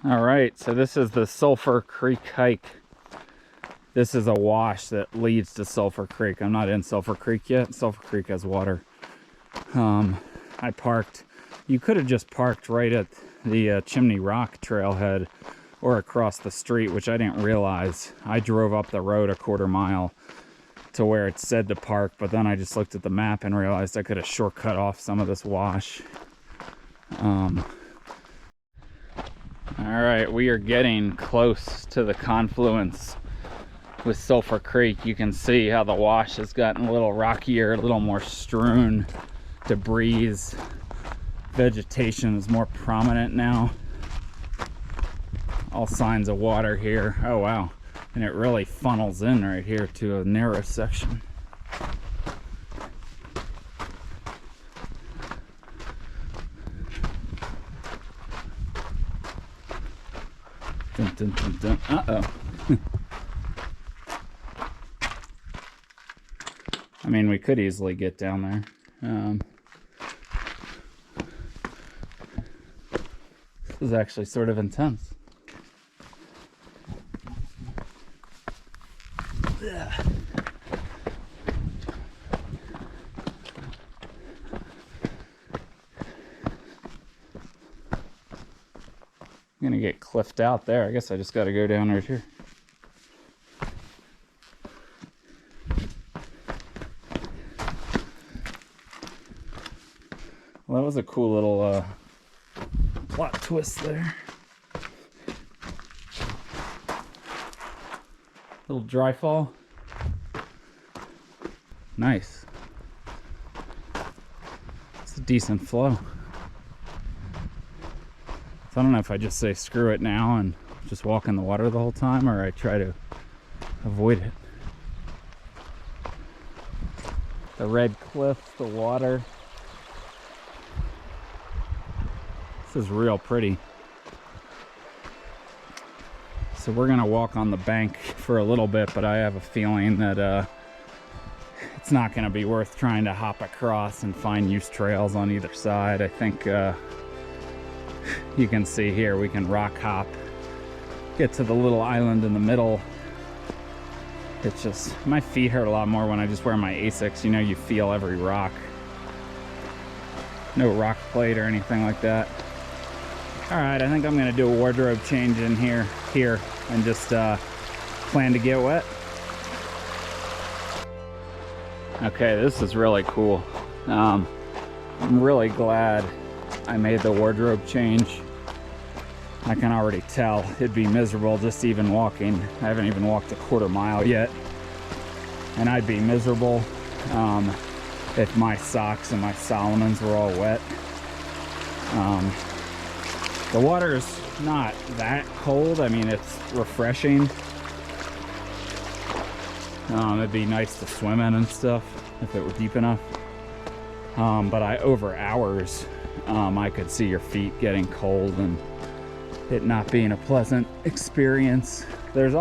All right, so this is the Sulphur Creek hike. This is a wash that leads to Sulphur Creek. I'm not in Sulphur Creek yet. Sulphur Creek has water. I parked. You could have just parked right at the Chimney Rock trailhead or across the street, which I didn't realize. I drove up the road a quarter mile to where it said to park, but then I just looked at the map and realized I could have shortcut off some of this wash. All right, we are getting close to the confluence with Sulphur Creek. You can see how the wash has gotten a little rockier, a little more strewn. Debris, vegetation is more prominent now. All signs of water here. Oh wow, and it really funnels in right here to a narrow section. Dun, dun, dun, dun. Uh-oh. I mean, we could easily get down there. This is actually sort of intense. Ugh. I'm gonna get cliffed out there. I guess I just gotta go down right here. Well, that was a cool little plot twist there. Little dry fall. Nice. It's a decent flow. So I don't know if I just say screw it now and just walk in the water the whole time, or I try to avoid it. The red cliffs, the water. This is real pretty. So we're gonna walk on the bank for a little bit, but I have a feeling that it's not gonna be worth trying to hop across and find use trails on either side. I think you can see here we can rock hop, get to the little island in the middle. It's just, my feet hurt a lot more when I just wear my Asics. You know, you feel every rock. No rock plate or anything like that. All right, I think I'm gonna do a wardrobe change in here and just plan to get wet. Okay, this is really cool. I'm really glad I made the wardrobe change. I can already tell it'd be miserable just even walking. I haven't even walked a quarter mile yet, and I'd be miserable if my socks and my Solomons were all wet. The water is not that cold. I mean, it's refreshing. It'd be nice to swim in and stuff if it were deep enough. But over hours, I could see your feet getting cold and it not being a pleasant experience. There's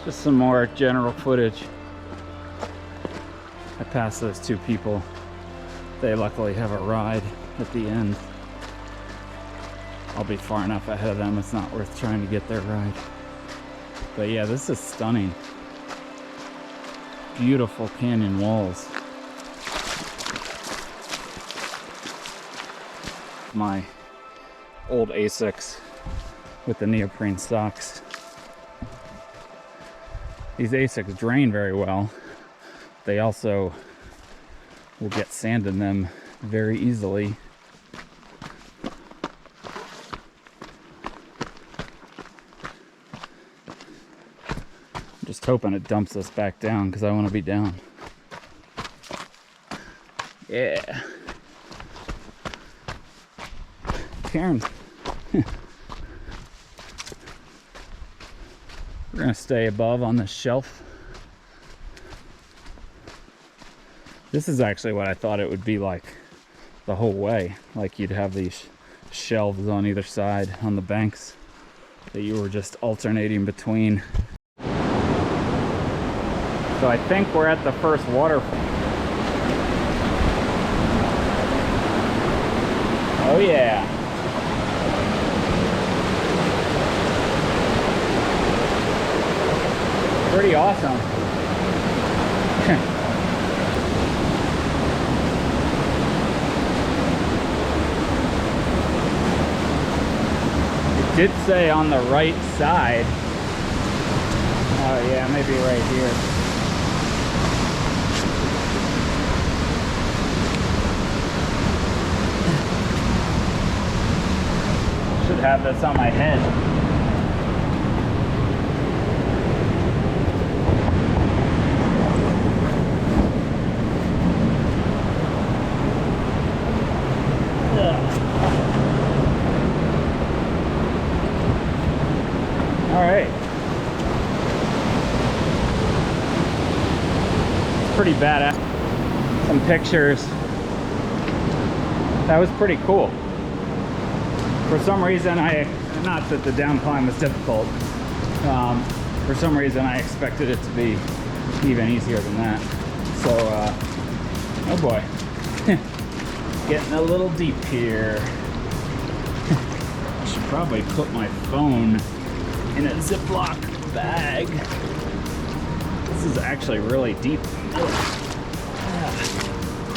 just some more general footage. I passed those two people. They luckily have a ride at the end. I'll be far enough ahead of them, it's not worth trying to get their ride. But yeah, this is stunning. Beautiful canyon walls. My old Asics with the neoprene socks. These Asics drain very well. They also will get sand in them very easily. Just hoping it dumps us back down because I want to be down. Yeah. Karen. We're gonna stay above on this shelf. This is actually what I thought it would be like the whole way. Like you'd have these shelves on either side on the banks that you were just alternating between. So I think we're at the first waterfall. Oh yeah. pretty awesome. It did say on the right side. Oh yeah, maybe right here. Should have this on my head. All right. It's pretty badass. Some pictures. That was pretty cool. For some reason, not that the down climb was difficult. For some reason, I expected it to be even easier than that. So, oh boy. Getting a little deep here. I should probably put my phone in a Ziploc bag. This is actually really deep.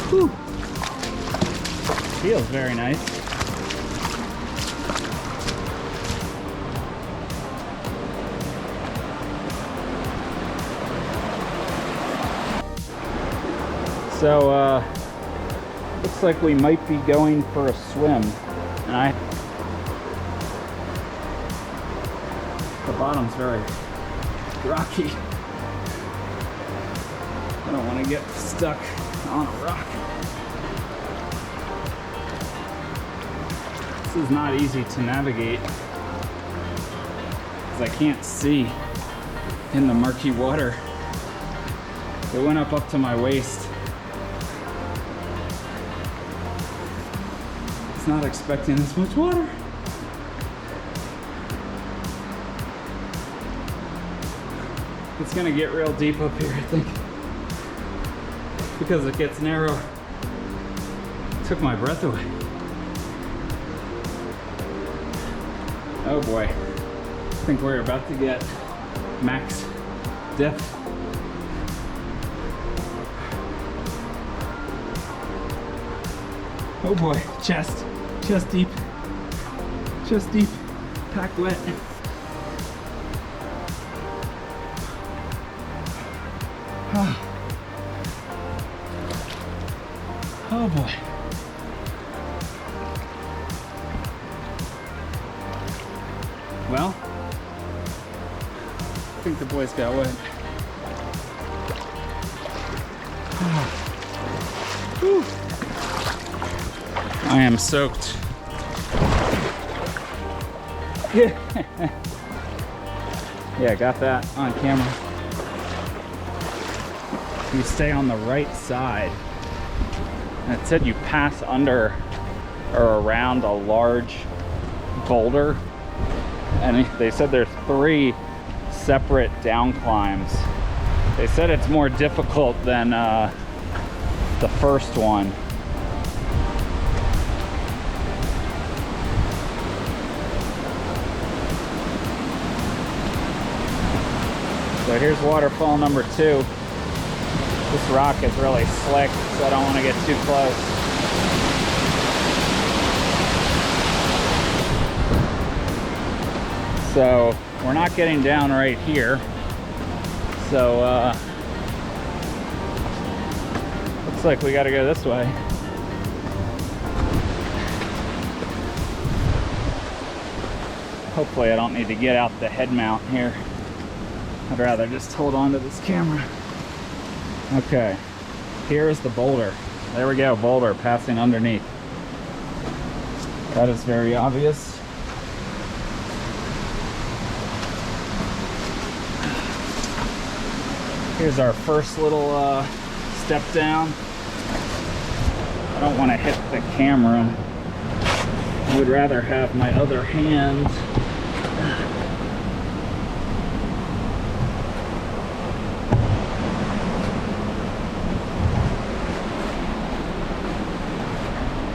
Whew. Feels very nice. So, looks like we might be going for a swim. And the bottom's very rocky. I don't want to get stuck on a rock. This is not easy to navigate because I can't see in the murky water. It went up to my waist. It's not expecting this much water. It's gonna get real deep up here, I think, because it gets narrow. It took my breath away. Oh boy, I think we're about to get max depth. Oh boy, chest deep, packed wet. Oh boy. Well, I think the boys got wet. Whew. I am soaked. Yeah, got that on camera. You stay on the right side. And it said you pass under or around a large boulder. And they said there's 3 separate down climbs. They said it's more difficult than the first one. So here's waterfall number 2. This rock is really slick, so I don't want to get too close. So we're not getting down right here. So looks like we got to go this way. Hopefully I don't need to get out the head mount here. I'd rather just hold on to this camera. Okay, here is the boulder. There we go, boulder passing underneath. That is very obvious. Here's our first little step down. I don't want to hit the camera. I would rather have my other hand.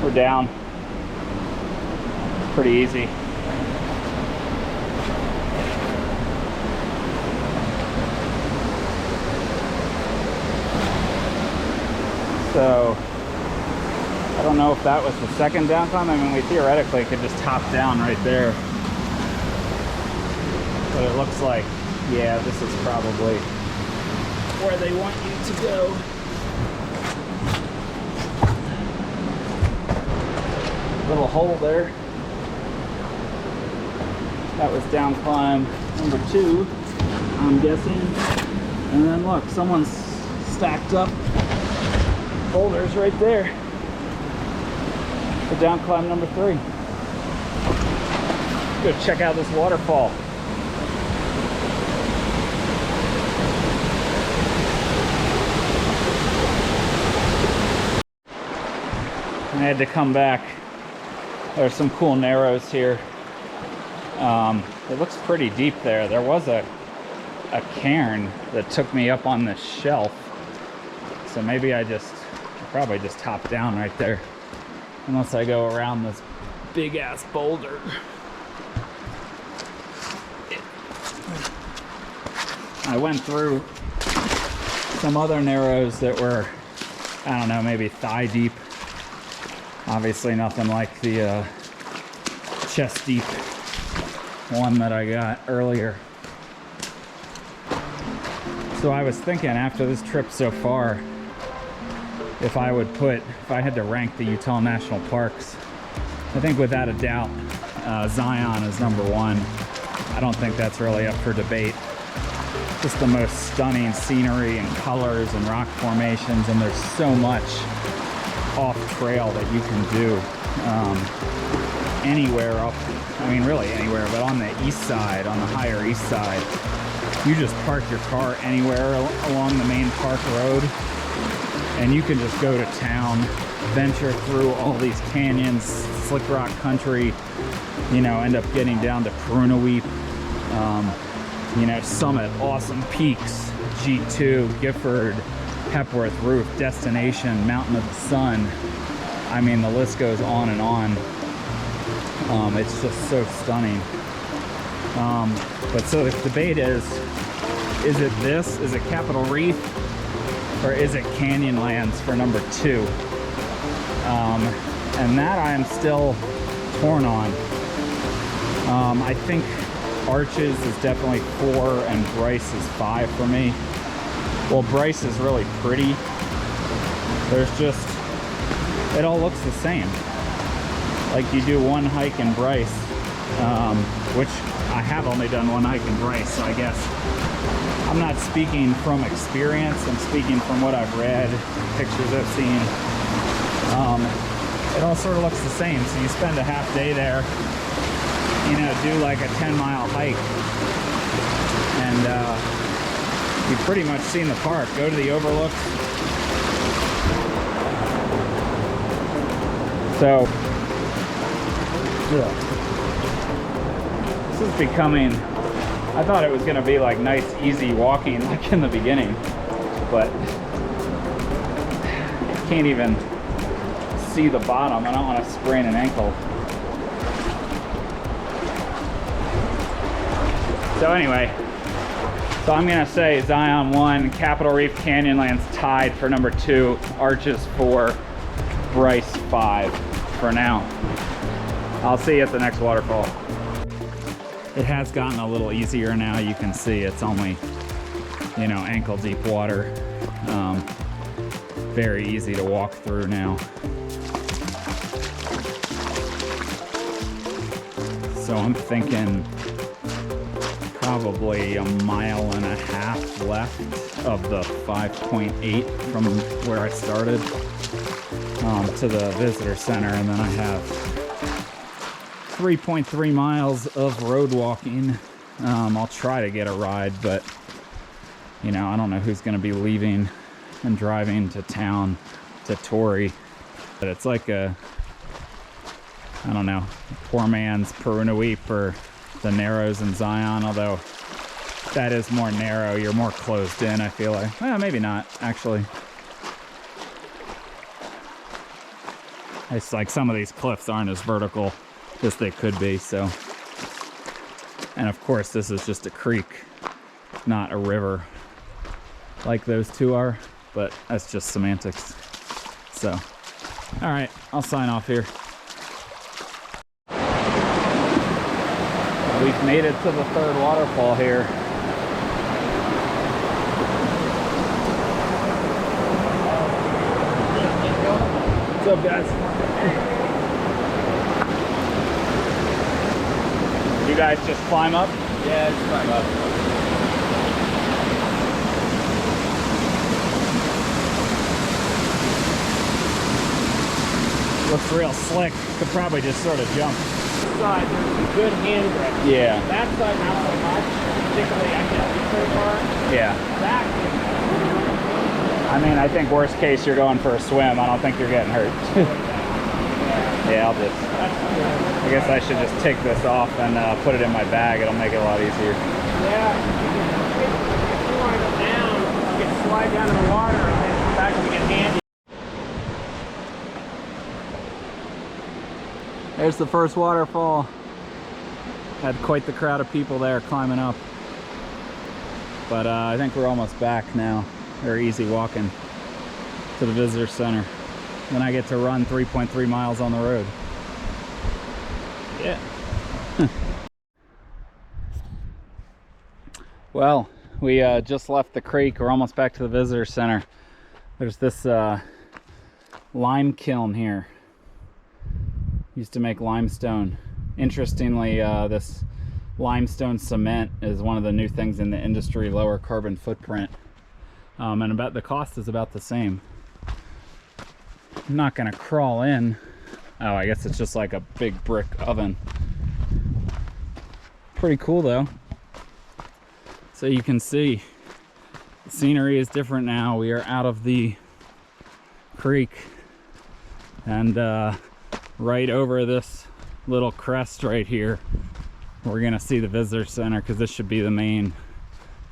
We're down. Pretty easy. So I don't know if that was the second down climb. I mean, we theoretically could just top down right there. But it looks like, yeah, this is probably where they want you to go. Little hole there. That was down climb number 2, I'm guessing. And then look, someone's stacked up boulders right there for down climb number 3. Go check out this waterfall. I had to come back. There's some cool narrows here. It looks pretty deep there. There was a cairn that took me up on this shelf. So maybe I probably just hop down right there. Unless I go around this big ass boulder. I went through some other narrows that were, I don't know, maybe thigh deep. Obviously nothing like the chest deep one that I got earlier. So I was thinking after this trip so far, if I had to rank the Utah National Parks, I think without a doubt, Zion is number 1. I don't think that's really up for debate. Just the most stunning scenery and colors and rock formations, and there's so much off trail that you can do anywhere up, I mean really anywhere, but on the east side, on the higher east side, you just park your car anywhere along the main park road and you can just go to town, venture through all these canyons, slick rock country, you know, end up getting down to Parunaweep, you know, summit awesome peaks, G2, Gifford, Hepworth Roof, Destination, Mountain of the Sun. I mean, the list goes on and on. It's just so stunning. But so the debate is it this? Is it Capitol Reef? Or is it Canyonlands for number 2? And that I'm still torn on. I think Arches is definitely 4 and Bryce is 5 for me. Well, Bryce is really pretty. There's just, it all looks the same. Like you do one hike in Bryce, which I have only done one hike in Bryce, so I guess I'm not speaking from experience, I'm speaking from what I've read, pictures I've seen. It all sort of looks the same, so you spend a half day there, you know, do like a 10-mile hike, and you've pretty much seen the park. Go to the overlook. So, yeah. This is becoming, I thought it was going to be like nice, easy walking like in the beginning, but I can't even see the bottom. I don't want to sprain an ankle. So anyway, so I'm going to say Zion 1, Capitol Reef Canyonlands tied for number 2, Arches 4, Bryce 5 for now. I'll see you at the next waterfall. It has gotten a little easier now. You can see it's only, you know, ankle deep water. Very easy to walk through now. So I'm thinking probably 1.5 miles left of the 5.8 from where I started to the visitor center, and then I have 3.3 miles of road walking. I'll try to get a ride, but you know, I don't know who's going to be leaving and driving to town to Torrey. But it's like a, I don't know, poor man's Parunaweep or the Narrows in Zion, although that is more narrow. You're more closed in, I feel like. Well, maybe not, actually. It's like some of these cliffs aren't as vertical as they could be, so. And of course, this is just a creek, not a river like those two are, but that's just semantics. So, all right, I'll sign off here. We've made it to the third waterfall here. What's up, guys? You guys just climb up? Yeah, just climb up. Looks real slick. Could probably just sort of jump. This side, there's a good hand grip. Yeah. That side, not so much. Particularly, I can't see so far. Yeah. That. I mean, I think worst case you're going for a swim. I don't think you're getting hurt. Yeah, I'll just. I guess I should just take this off and put it in my bag. It'll make it a lot easier. Yeah. If you want to go down, you can slide down in the water and then come back and we get handy. There's the first waterfall. Had quite the crowd of people there climbing up. But I think we're almost back now. Very easy walking to the visitor center. Then I get to run 3.3 miles on the road. Yeah. Well, we just left the creek. We're almost back to the visitor center. There's this lime kiln here. Used to make limestone. Interestingly, this limestone cement is one of the new things in the industry, lower carbon footprint. And about the cost is about the same. I'm not gonna crawl in. Oh, I guess it's just like a big brick oven. Pretty cool though. So you can see the scenery is different now. We are out of the creek and right over this little crest right here, we're gonna see the visitor center, because this should be the main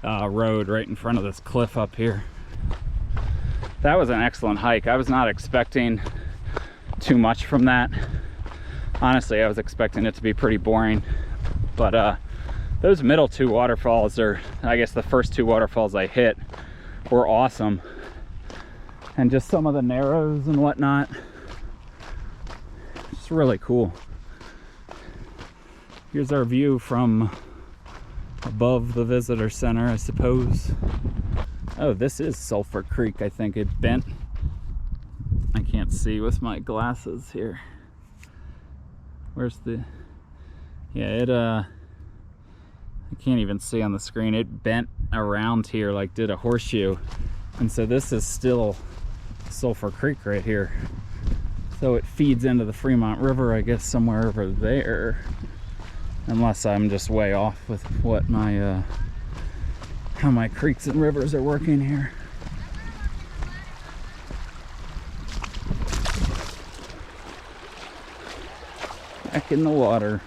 road right in front of this cliff up here. That was an excellent hike. I was not expecting too much from that. Honestly, I was expecting it to be pretty boring, but those middle two waterfalls, or I guess the first two waterfalls I hit, were awesome. And just some of the narrows and whatnot, it's really cool. Here's our view from above the visitor center, I suppose. Oh, this is Sulphur Creek. I think it bent. I can't see with my glasses here. Where's the... Yeah, it I can't even see on the screen. It bent around here, like did a horseshoe. And so this is still Sulphur Creek right here. So it feeds into the Fremont River, I guess, somewhere over there. Unless I'm just way off with what my how my creeks and rivers are working here. Back in the water.